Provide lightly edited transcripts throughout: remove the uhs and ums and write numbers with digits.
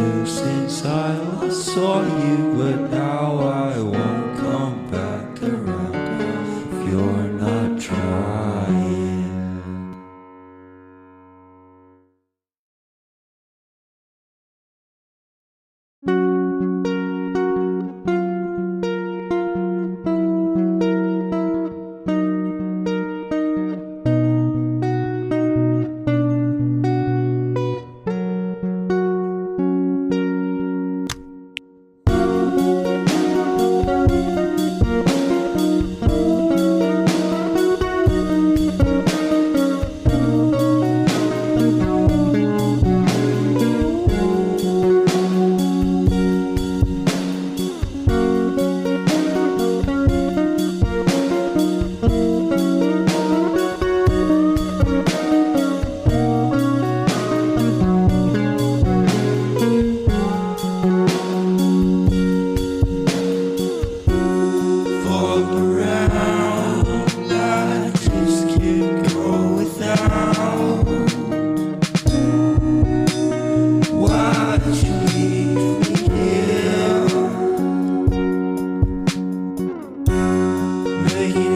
too since I last saw you, but now I won't come back around if you're not trying.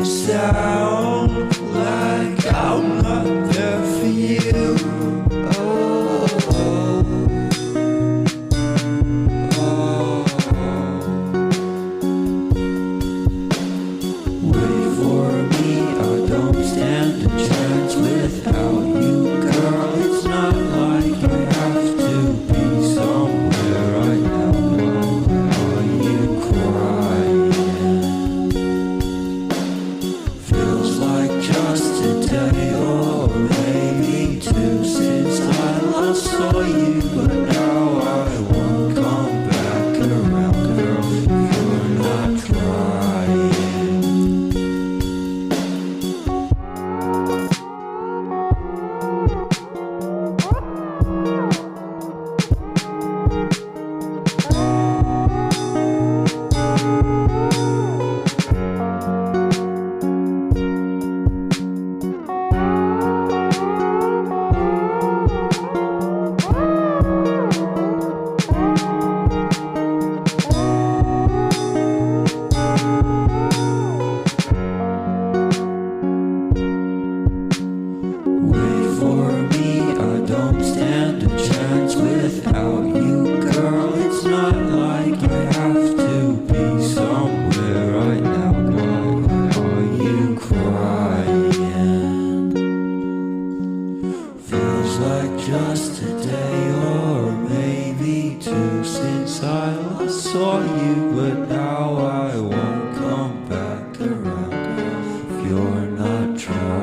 Sound like I'm not there for you. Oh, oh, wait for me, I don't stand a chance without you, girl. It's not like I have to be somewhere right now. Why are you crying? Just a day or maybe two since I last saw you, but now I won't come back around, girl, if you're not trying. Without you, girl, it's not like I have to be somewhere right now. Why are you crying? Feels like just a day or maybe two since I last saw you, but now I won't come back around if you're not trying.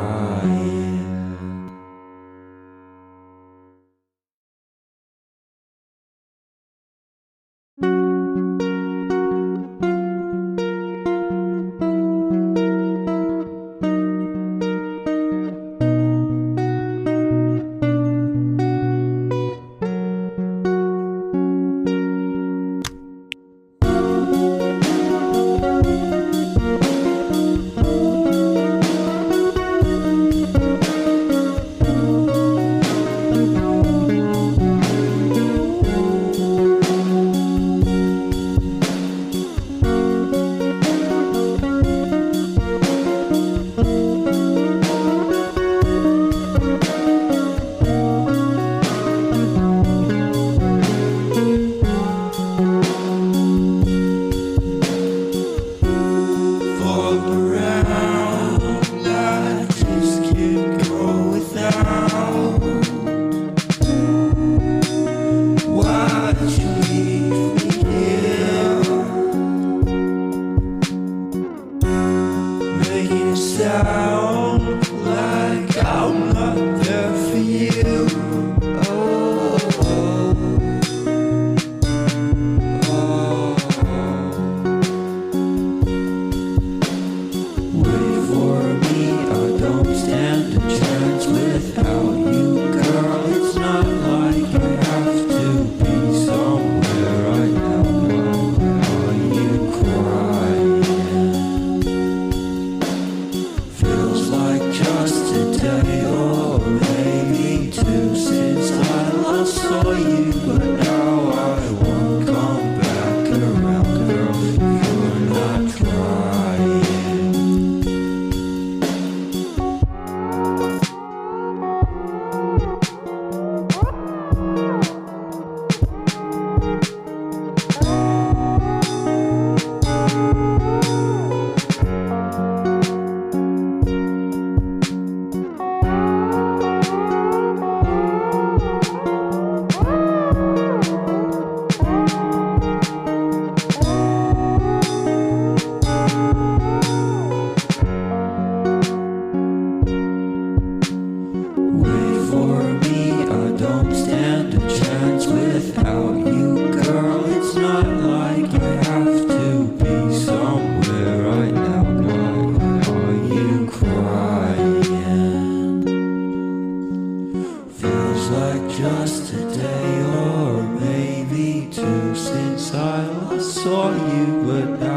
too since I last saw you, but